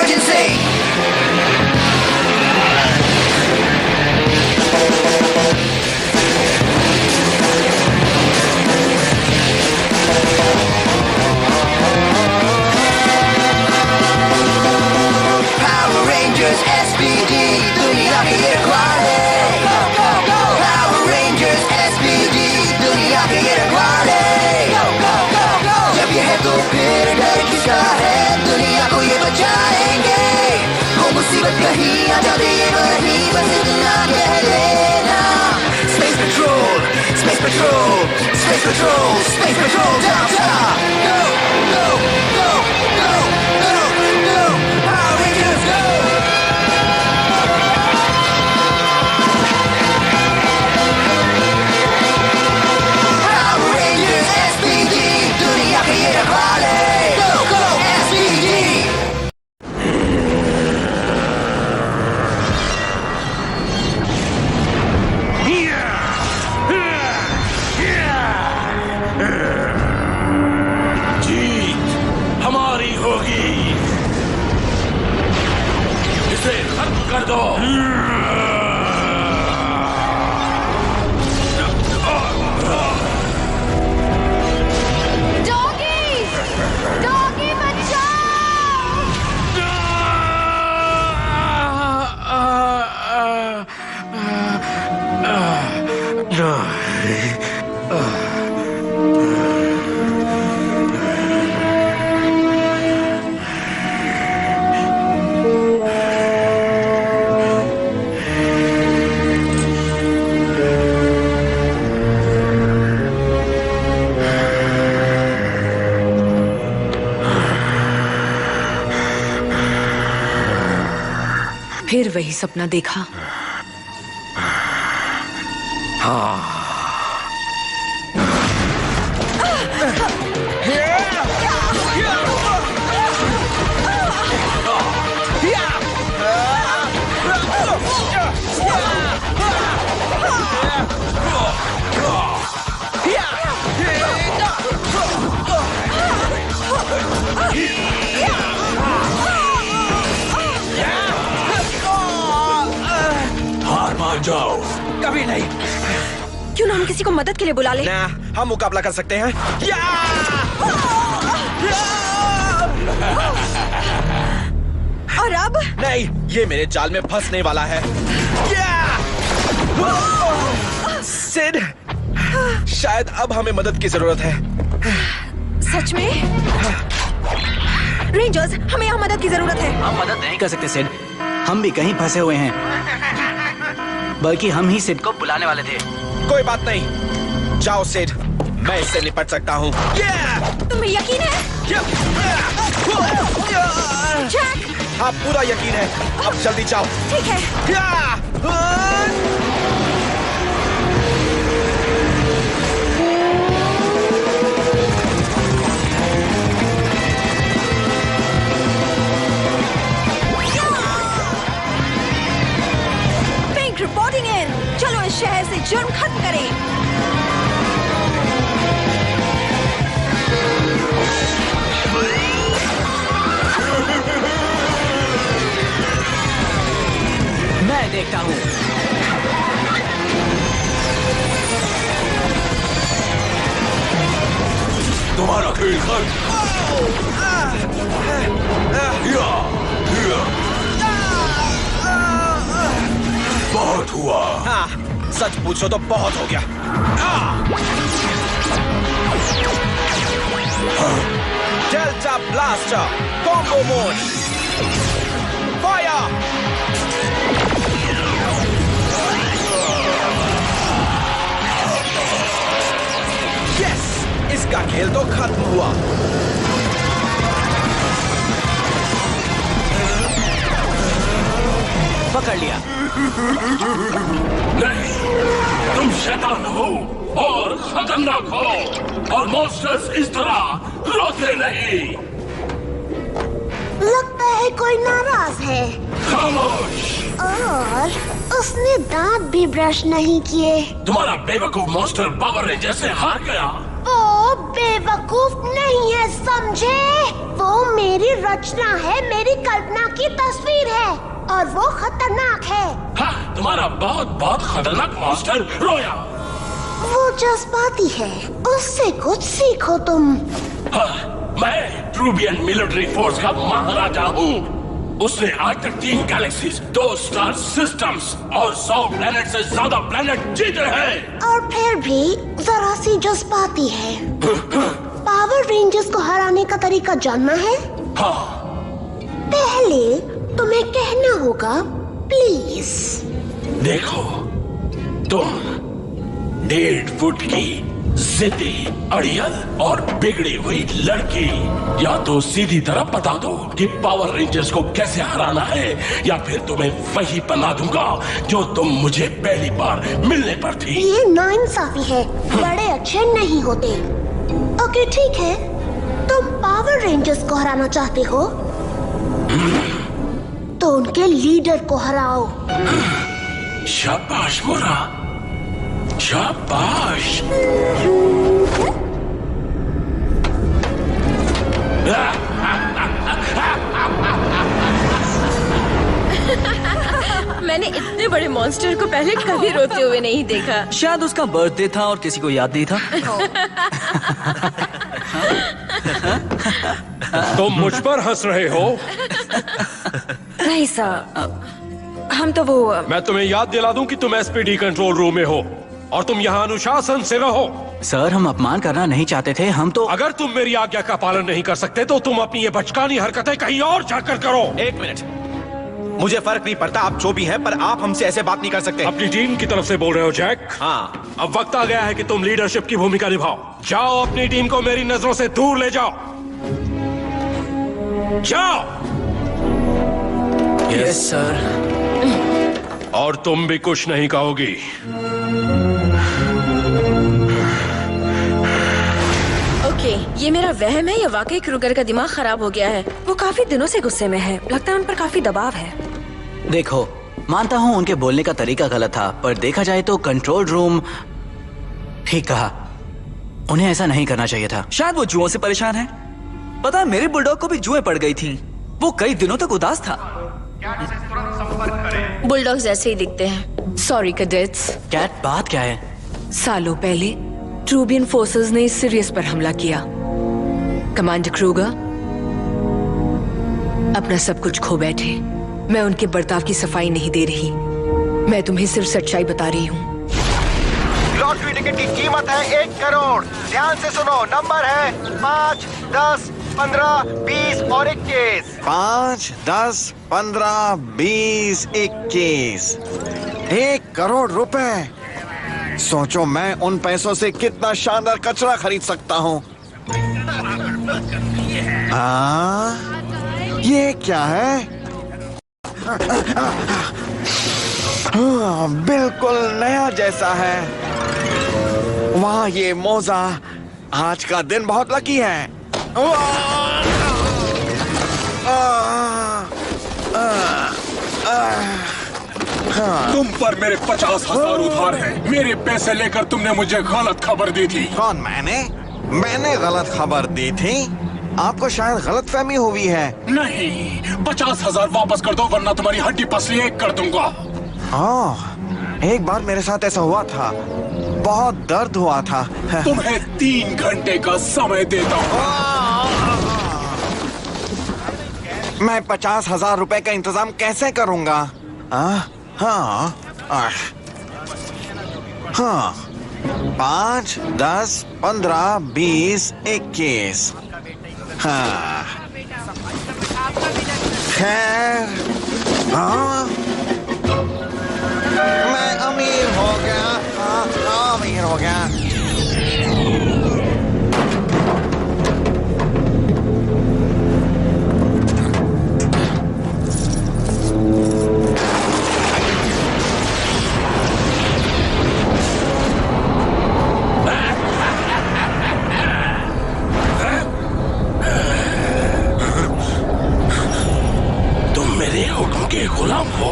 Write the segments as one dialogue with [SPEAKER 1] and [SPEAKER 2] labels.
[SPEAKER 1] emergency. Power Rangers SPD, दुनिया के रखवाले. Go go go. Power Rangers SPD, दुनिया के रखवाले. Go go go go. जब ये है तो फिर डर किसका है? दुनिया को ये बचाएंगे. हो मुसीबत कहीं आ जाए ये वहीं, बस इतना कह लेना. Space Patrol, Space Patrol, Space Patrol, Space Patrol, down, down. Go go go go go go. Power Rangers go. Power Rangers SPD, दुनिया के ये रखवाले. Go go SPD.
[SPEAKER 2] जीत हमारी होगी. इसे खत्म कर दो.
[SPEAKER 3] डॉगी! डॉगी बचाओ!
[SPEAKER 4] फिर वही सपना देखा.
[SPEAKER 2] हार मान जाओ.
[SPEAKER 5] कभी नहीं.
[SPEAKER 4] क्यों ना हम किसी को मदद के लिए बुला ले?
[SPEAKER 5] ना, हम मुकाबला कर सकते हैं.
[SPEAKER 4] और अब?
[SPEAKER 5] नहीं, ये मेरे जाल में फंसने वाला है. सिड, शायद अब हमें मदद की जरूरत है.
[SPEAKER 4] सच में? रेंजर्स, हमें यहाँ मदद की जरूरत है.
[SPEAKER 6] हम मदद नहीं कर सकते सिड. हम भी कहीं फंसे हुए हैं. बल्कि हम ही सिड को बुलाने वाले थे.
[SPEAKER 5] कोई बात नहीं. जाओ सिड, मैं इससे निपट सकता हूँ.
[SPEAKER 4] तुम्हें यकीन है? जैक!
[SPEAKER 5] हाँ, पूरा यकीन है. अब जल्दी जाओ.
[SPEAKER 4] ठीक है. पिंक रिपोर्टिंग इन. चलो इस शहर से जुर्म खत्म करें.
[SPEAKER 6] मैं देखता हूँ.
[SPEAKER 2] तुम्हारा खेल खत्म. बहुत हुआ.
[SPEAKER 5] हाँ, सच पूछो तो बहुत हो गया. Delta blaster combo mode. Fire. Yes, इसका खेल तो खत्म हुआ.
[SPEAKER 6] पकड़ लिया.
[SPEAKER 2] नहीं, तुम शैतान हो और खतरनाक हो और मॉन्स्टर्स इस तरह रोते नहीं.
[SPEAKER 3] लगता है कोई नाराज है
[SPEAKER 2] खामोश.
[SPEAKER 3] और उसने दांत भी ब्रश नहीं किए.
[SPEAKER 2] तुम्हारा बेवकूफ मॉन्स्टर पावर रेंजर से हार गया.
[SPEAKER 3] वो बेवकूफ नहीं है, समझे? वो मेरी रचना है, मेरी कल्पना की तस्वीर है और वो खतरनाक है।
[SPEAKER 2] हाँ, तुम्हारा बहुत बहुत खतरनाक मॉन्स्टर रोया।
[SPEAKER 3] वो जज्बाती है, उससे कुछ सीखो तुम।
[SPEAKER 2] हाँ, मैं ट्रूबियन मिलिट्री फोर्स का महाराजा हूँ। उसने आज तक 3 गैलेक्सीज, 2 स्टार सिस्टम्स और 100 प्लेनेट से ज्यादा प्लेनेट जीते हैं।
[SPEAKER 3] और फिर भी जरा सी जज्बाती है। पावर रेंजर्स को हराने का तरीका जानना है?
[SPEAKER 2] हाँ।
[SPEAKER 3] पहले तुम्हें कहना होगा प्लीज।
[SPEAKER 2] देखो, तुम 1.5 फुट की जिद्दी, अड़ियल और बिगड़ी हुई लड़की, या तो सीधी तरह बता दो कि पावर रेंजर्स को कैसे हराना है, या फिर तुम्हें वही बना दूंगा जो तुम मुझे पहली बार मिलने पर थी।
[SPEAKER 3] ये नाइंसाफी है, बड़े अच्छे नहीं होते। ओके ठीक है, तुम पावर रेंजर्स को हराना चाहते हो तो उनके लीडर को हराओ।
[SPEAKER 2] शाबाश मोरा, शाबाश।
[SPEAKER 4] मैंने इतने बड़े मॉन्स्टर को पहले कभी रोते हुए नहीं देखा।
[SPEAKER 6] शायद उसका बर्थडे था और किसी को याद नहीं था।
[SPEAKER 7] तुम मुझ पर हंस रहे हो?
[SPEAKER 4] नहीं साहब, हम तो वो
[SPEAKER 7] मैं तुम्हें याद दिला दूं कि तुम एसपीडी कंट्रोल रूम में हो और तुम यहाँ अनुशासन से रहो।
[SPEAKER 6] सर, हम अपमान करना नहीं चाहते थे, हम तो।
[SPEAKER 7] अगर तुम मेरी आज्ञा का पालन नहीं कर सकते तो तुम अपनी ये बचकानी हरकतें कहीं और जाकर करो।
[SPEAKER 5] 1 मिनट, मुझे फर्क नहीं पड़ता आप जो भी हैं, पर आप हमसे ऐसे बात नहीं कर सकते।
[SPEAKER 7] अपनी टीम की तरफ से बोल रहे हो जैक?
[SPEAKER 5] हाँ।
[SPEAKER 7] अब वक्त आ गया है कि तुम लीडरशिप की भूमिका निभाओ। जाओ, अपनी टीम को मेरी नजरों से दूर ले जाओ। जाओ।
[SPEAKER 6] Yes sir.
[SPEAKER 7] और तुम भी कुछ नहीं कहोगी।
[SPEAKER 4] ओके, ये मेरा वहम है या वाकई क्रूगर का दिमाग खराब हो गया है? वो काफी दिनों से गुस्से में है, लगता है उन पर काफी दबाव है।
[SPEAKER 6] देखो, मानता हूँ उनके बोलने का तरीका गलत था, पर देखा जाए तो कंट्रोल रूम ठीक कहा। उन्हें ऐसा नहीं करना चाहिए था।
[SPEAKER 8] शायद वो जुओं से परेशान है। पता है, मेरे बुलडॉग को भी जुएं पड़ गई थी। वो कई दिनों तक उदास था।
[SPEAKER 4] बुलडॉग्स ऐसे ही दिखते हैं। Sorry cadets.
[SPEAKER 6] कैट, बात क्या है?
[SPEAKER 9] सालों पहले ट्रूबियन फोर्सेस ने सिरियस पर हमला किया। कमांडर क्रूगर अपना सब कुछ खो बैठे। मैं उनके बर्ताव की सफाई नहीं दे रही, मैं तुम्हें सिर्फ सच्चाई बता रही हूँ।
[SPEAKER 10] लॉटरी टिकट की कीमत है 1 करोड़। ध्यान से सुनो, नंबर है 5, 10, 15, 20 और 21।
[SPEAKER 11] 5, 10, 15, 20, 21। 1 करोड़ रुपए। सोचो मैं उन पैसों से कितना शानदार कचरा खरीद सकता हूँ। ये क्या है? बिल्कुल नया जैसा है। वाह, ये मोजा। आज का दिन बहुत लकी है।
[SPEAKER 2] तुम पर मेरे 50,000 उधार हैं। मेरे पैसे लेकर तुमने मुझे गलत खबर दी थी।
[SPEAKER 11] कौन? मैंने गलत खबर दी थी? आपको शायद गलतफहमी हुई है।
[SPEAKER 2] नहीं, 50,000 वापस कर दो वरना तुम्हारी हड्डी पसली एक कर दूंगा।
[SPEAKER 11] एक बार मेरे साथ ऐसा हुआ था, बहुत दर्द हुआ था।
[SPEAKER 2] तुम्हें 3 घंटे का समय देता हूँ।
[SPEAKER 11] मैं 50,000 रुपए का इंतजाम कैसे करूंगा? हाँ, 5, 10, 15, 20, 21। हाँ, खैर, मैं अमीर हो गया। अमीर हो गया।
[SPEAKER 2] के गुलाम हो।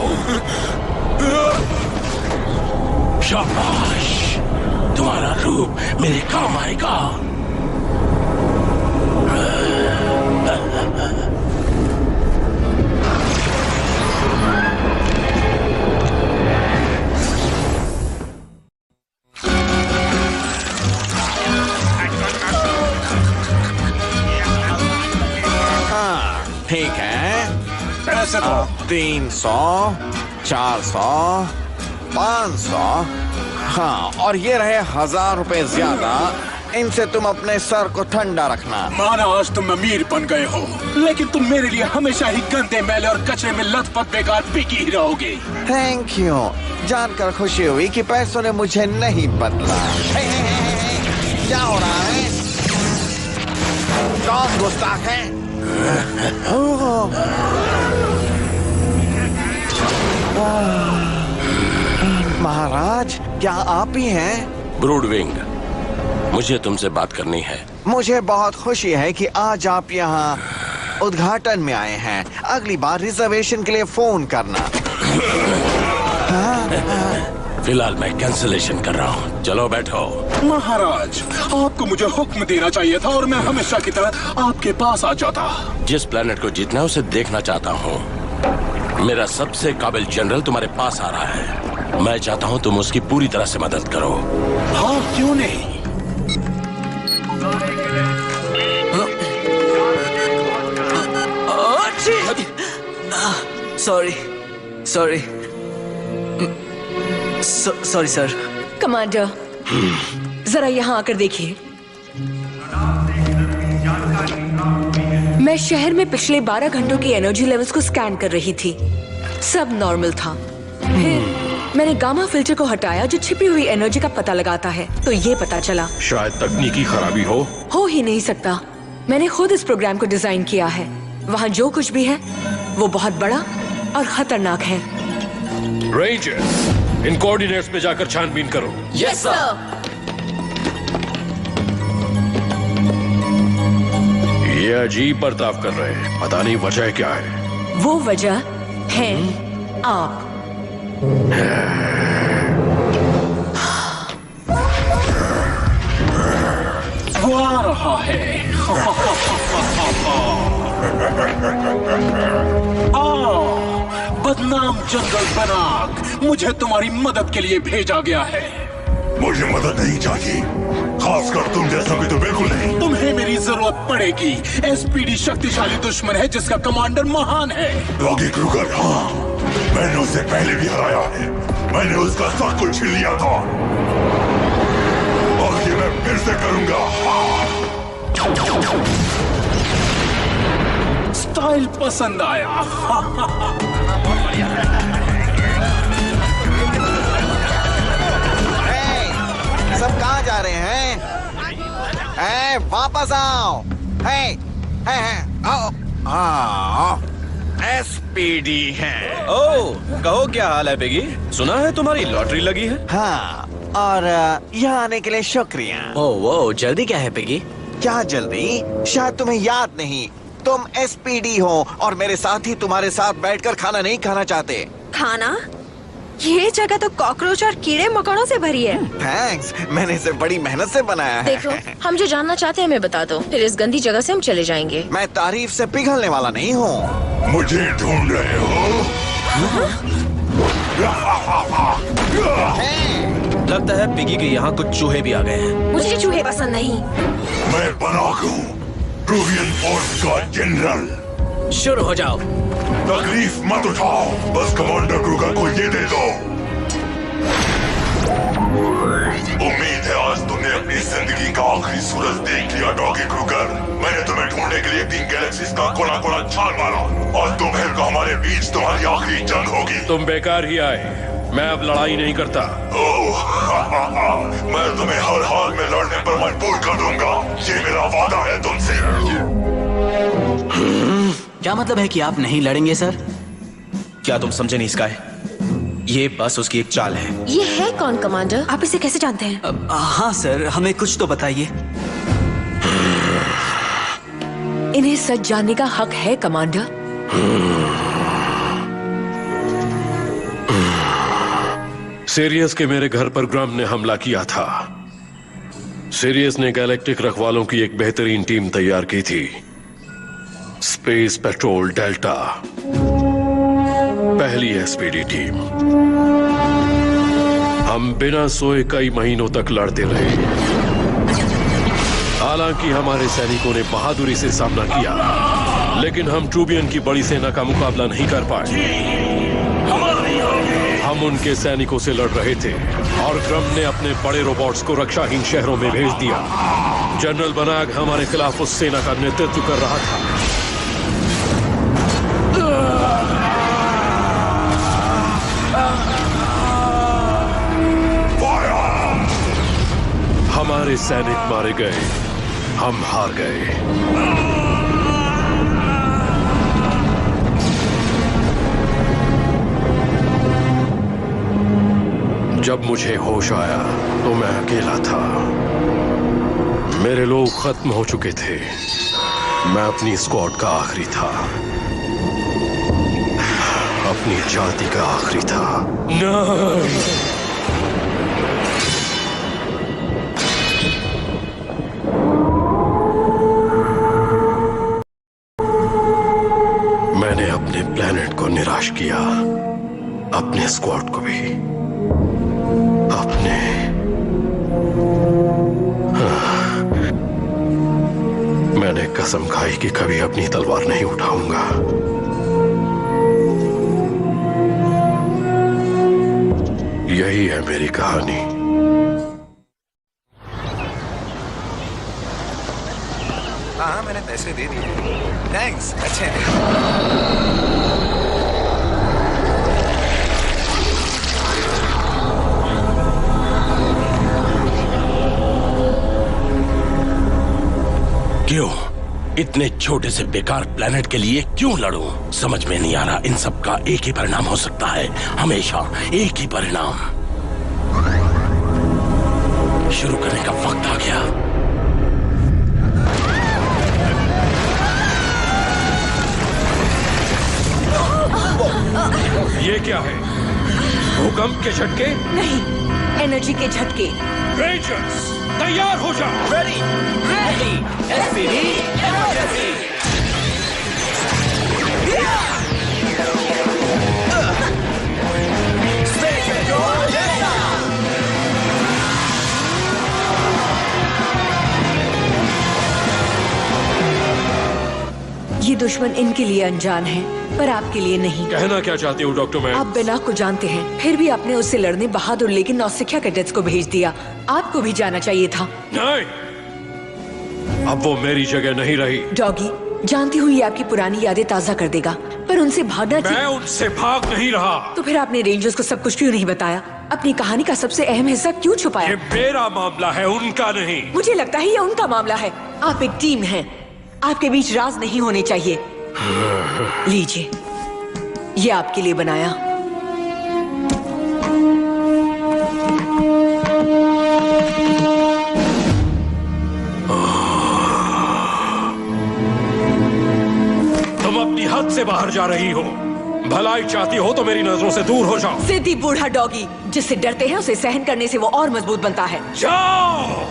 [SPEAKER 2] शाबाश, तुम्हारा रूप मेरे काम आएगा।
[SPEAKER 11] ठीक है।
[SPEAKER 7] पैसे दो।
[SPEAKER 11] 300, 400, 500। हाँ, और ये रहे 1000 रुपए ज्यादा। इनसे तुम अपने सर को ठंडा रखना।
[SPEAKER 2] माना आज तुम अमीर बन गए हो, लेकिन तुम मेरे लिए हमेशा ही गंदे मैले और कचरे में लथपथ बेकार बिकी ही रहोगे।
[SPEAKER 11] थैंक यू, जानकर खुशी हुई कि पैसों ने मुझे नहीं बदला। क्या हो रहा है? कौन गुस्ताख है? महाराज, क्या आप ही हैं?
[SPEAKER 2] ब्रूडविंग, मुझे तुमसे बात करनी है।
[SPEAKER 11] मुझे बहुत खुशी है कि आज आप यहाँ उद्घाटन में आए हैं। अगली बार रिजर्वेशन के लिए फोन करना।
[SPEAKER 2] फिलहाल मैं कैंसिलेशन कर रहा हूँ। चलो बैठो।
[SPEAKER 7] महाराज, आपको मुझे हुक्म देना चाहिए था और मैं हमेशा की तरह आपके पास आ जाता।
[SPEAKER 2] जिस प्लेनेट को जीतना है उसे देखना चाहता हूँ। मेरा सबसे काबिल जनरल तुम्हारे पास आ रहा है। मैं चाहता हूँ तुम उसकी पूरी तरह से मदद करो।
[SPEAKER 7] हाँ, क्यों नहीं?
[SPEAKER 8] Sorry sorry sorry sir.
[SPEAKER 9] Commander, जरा यहाँ आकर देखिए। मैं शहर में पिछले 12 घंटों की एनर्जी लेवल्स को स्कैन कर रही थी। सब नॉर्मल था। फिर मैंने गामा फिल्टर को हटाया जो छिपी हुई एनर्जी का पता लगाता है, तो ये पता चला
[SPEAKER 7] शायद तकनीकी खराबी हो
[SPEAKER 9] ही नहीं सकता। मैंने खुद इस प्रोग्राम को डिजाइन किया है। वहाँ जो कुछ भी है वो बहुत बड़ा और खतरनाक है।
[SPEAKER 7] रेंजर्स, इन कोऑर्डिनेट्स पे जाकर छानबीन करो।
[SPEAKER 4] Yes sir.
[SPEAKER 7] ये अजीब बर्ताव कर रहे हैं, पता नहीं वजह क्या है।
[SPEAKER 9] वो वजह है आप।
[SPEAKER 2] वो आ रहा है। बदनाम जनरल बनाक, मुझे तुम्हारी मदद के लिए भेजा गया है।
[SPEAKER 12] मुझे मदद नहीं चाहिए, खासकर तुम जैसा भी तो बिल्कुल नहीं।
[SPEAKER 2] तुम्हें मेरी जरूरत पड़ेगी। एसपीडी शक्तिशाली दुश्मन है जिसका कमांडर महान है।
[SPEAKER 12] डॉगी क्रूगर, हाँ, मैंने उसे पहले भी हराया है। मैंने उसका सब कुछ छीन लिया था और ये मैं फिर से करूंगा।
[SPEAKER 2] स्टाइल पसंद आया।
[SPEAKER 11] सब कहाँ जा रहे हैं? वापस आओ। आओ। एसपीडी है।
[SPEAKER 5] ओह, कहो क्या हाल है पिगी? सुना है तुम्हारी लॉटरी लगी है।
[SPEAKER 11] हाँ, और यहाँ आने के लिए शुक्रिया।
[SPEAKER 6] ओह वो जल्दी क्या है पिगी?
[SPEAKER 11] क्या जल्दी? शायद तुम्हें याद नहीं, तुम एसपीडी हो और मेरे साथी तुम्हारे साथ बैठकर खाना नहीं खाना चाहते।
[SPEAKER 4] खाना? ये जगह तो कॉकरोच और कीड़े मकोड़ों से भरी है।
[SPEAKER 11] थैंक्स, मैंने इसे बड़ी मेहनत से बनाया है।
[SPEAKER 4] देखो, हम जो जानना चाहते हैं हमें बता दो, फिर इस गंदी जगह से हम चले जाएंगे।
[SPEAKER 11] मैं तारीफ से पिघलने वाला नहीं हूँ।
[SPEAKER 12] मुझे ढूंढ रहे हो?
[SPEAKER 5] लगता है पिगी के यहाँ कुछ चूहे भी आ गए हैं।
[SPEAKER 4] मुझे चूहे पसंद नहीं।
[SPEAKER 12] मैं बनाक हूँ, प्रूवियन फोर्स का जनरल।
[SPEAKER 6] शुरू हो जाओ।
[SPEAKER 12] तकलीफ मत उठाओ, बस कमांडर क्रूगर को ये दे दो। उम्मीद है आज तुमने अपनी जिंदगी का आखिरी सूरज देख लिया डॉगी क्रूगर। मैंने तुम्हें ढूंढने के लिए 3 गैलेक्सीज का कोना कोना छान मारा और दोपहर को हमारे बीच तुम्हारी आखिरी जंग होगी।
[SPEAKER 7] तुम बेकार ही आए, मैं अब लड़ाई नहीं करता।
[SPEAKER 12] ओह, मैं तुम्हें हर हाल में लड़ने पर मजबूर कर दूंगा, ये मेरा वादा है तुमसे।
[SPEAKER 6] क्या मतलब है कि आप नहीं लड़ेंगे सर?
[SPEAKER 5] क्या तुम समझे नहीं स्काई? ये बस उसकी एक चाल है।
[SPEAKER 4] ये है कौन कमांडर? आप इसे कैसे जानते हैं?
[SPEAKER 8] हाँ सर, हमें कुछ तो बताइए।
[SPEAKER 9] इन्हें सच जानने का हक है कमांडर।
[SPEAKER 7] सीरियस के मेरे घर पर ग्राम ने हमला किया था। सीरियस ने गैलेक्टिक रखवालों की एक बेहतरीन टीम तैयार की थी, स्पेस पेट्रोल डेल्टा, पहली एसपीडी टीम। हम बिना सोए कई महीनों तक लड़ते रहे। हालांकि हमारे सैनिकों ने बहादुरी से सामना किया लेकिन हम ट्रूबियन की बड़ी सेना का मुकाबला नहीं कर पाए। हम उनके सैनिकों से लड़ रहे थे और ग्रम ने अपने बड़े रोबोट्स को रक्षाहीन शहरों में भेज दिया। जनरल बनाग हमारे खिलाफ उस सेना का नेतृत्व कर रहा था। हमारे सैनिक मारे गए, हम हार गए। जब मुझे होश आया तो मैं अकेला था। मेरे लोग खत्म हो चुके थे। मैं अपनी स्क्वाड का आखिरी था, अपनी जाति का आखिरी था। नहीं। मैंने अपने प्लेनेट को निराश किया, अपने स्क्वाड को भी, अपने मैंने कसम खाई कि कभी अपनी तलवार नहीं उठाऊंगा। यही है मेरी कहानी।
[SPEAKER 13] हाँ, मैंने पैसे दे दिए। थैंक्स, अच्छे हैं।
[SPEAKER 2] क्यों इतने छोटे से बेकार प्लेनेट के लिए क्यों लड़ूं? समझ में नहीं आ रहा। इन सब का एक ही परिणाम हो सकता है, हमेशा एक ही परिणाम। शुरू करने का वक्त आ गया।
[SPEAKER 7] ये क्या है? भूकंप के झटके?
[SPEAKER 9] नहीं, एनर्जी के झटके।
[SPEAKER 7] रेंजर्स तैयार हो जाओ।
[SPEAKER 1] Ready ready SPD emergency. Space petrol जैसा।
[SPEAKER 9] ये दुश्मन इनके लिए अनजान है, पर आपके लिए नहीं।
[SPEAKER 7] कहना क्या चाहते हो डॉक्टर मैक्स?
[SPEAKER 9] आप बिना को जानते हैं, फिर भी आपने उससे लड़ने बहादुर लेकिन नौसिखिया कैडेट्स को भेज दिया। आपको भी जाना चाहिए था।
[SPEAKER 7] नहीं, अब वो मेरी जगह नहीं रही।
[SPEAKER 9] डॉगी, जानती हूँ ये आपकी पुरानी यादें ताजा कर देगा, पर उनसे भागना।
[SPEAKER 7] मैं उनसे भाग नहीं रहा।
[SPEAKER 9] तो फिर आपने रेंजर्स को सब कुछ क्यों नहीं बताया? अपनी कहानी का सबसे अहम हिस्सा क्यों छुपाया?
[SPEAKER 7] ये मेरा मामला है, उनका नहीं।
[SPEAKER 9] मुझे लगता है ये उनका मामला है। आप एक टीम हैं, आपके बीच राज नहीं होने चाहिए। लीजिए, ये आपके लिए बनाया।
[SPEAKER 7] तुम अपनी हद से बाहर जा रही हो। भलाई चाहती हो तो मेरी नजरों से दूर हो जाओ।
[SPEAKER 9] जिद्दी बूढ़ा डॉगी, जिससे डरते हैं उसे सहन करने से वो और मजबूत बनता है।
[SPEAKER 7] जाओ।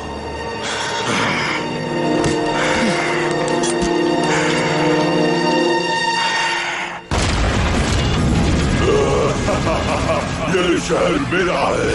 [SPEAKER 12] ये शहर मेरा है।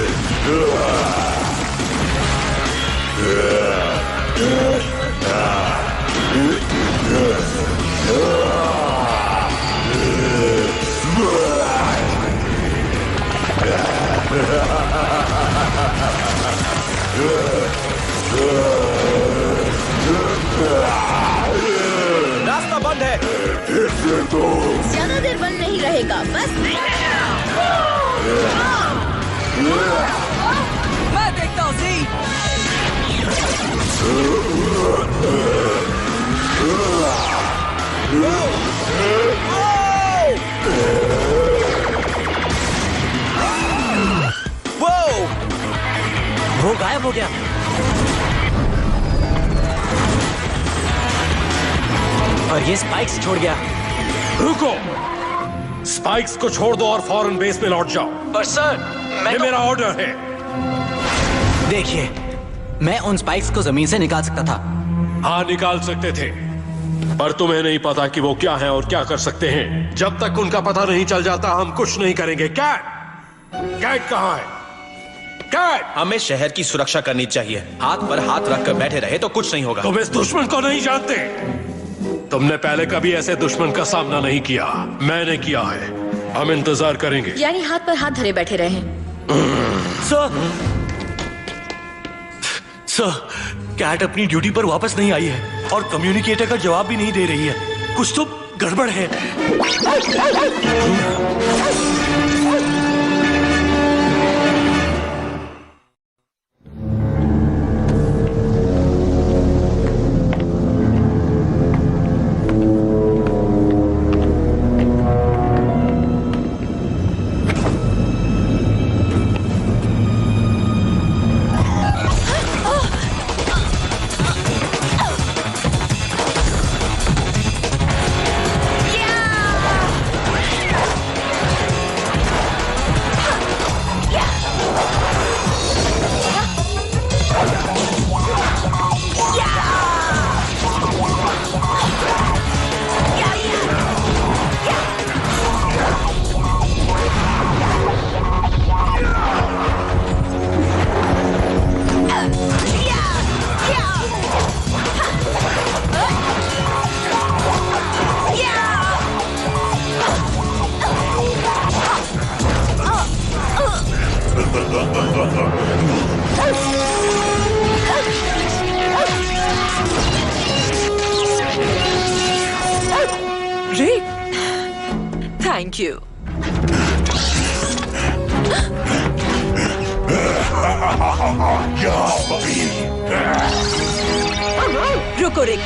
[SPEAKER 5] रास्ता बंद है।
[SPEAKER 4] ज्यादा देर बंद नहीं रहेगा, बस।
[SPEAKER 8] मैं देखता हूँ सी।
[SPEAKER 6] वो गायब हो गया। और ये स्पाइक्स छोड़ गया।
[SPEAKER 7] रुको, स्पाइक्स को छोड़ दो और फौरन बेस में लौट जाओ।
[SPEAKER 6] पर सर,
[SPEAKER 7] ये मेरा ऑर्डर है।
[SPEAKER 6] देखिए, मैं उन स्पाइक्स को जमीन से निकाल सकता था।
[SPEAKER 7] हाँ, निकाल सकते थे, पर तुम्हें नहीं पता कि वो क्या है और क्या कर सकते हैं। जब तक उनका पता नहीं चल जाता हम कुछ नहीं करेंगे। कैट कहाँ है? कैट!
[SPEAKER 5] हमें शहर की सुरक्षा करनी चाहिए। हाथ पर हाथ रखकर बैठे रहे तो कुछ नहीं होगा।
[SPEAKER 7] तुम इस दुश्मन को नहीं जानते। तुमने पहले कभी ऐसे दुश्मन का सामना नहीं किया, मैंने किया है। हम इंतजार करेंगे।
[SPEAKER 4] यानी हाथ पर हाथ धरे बैठे रहे।
[SPEAKER 14] सर, कैट अपनी ड्यूटी पर वापस नहीं आई है और कम्युनिकेटर का जवाब भी नहीं दे रही है। कुछ तो गड़बड़ है।
[SPEAKER 9] Rick, thank you. रुको रिक।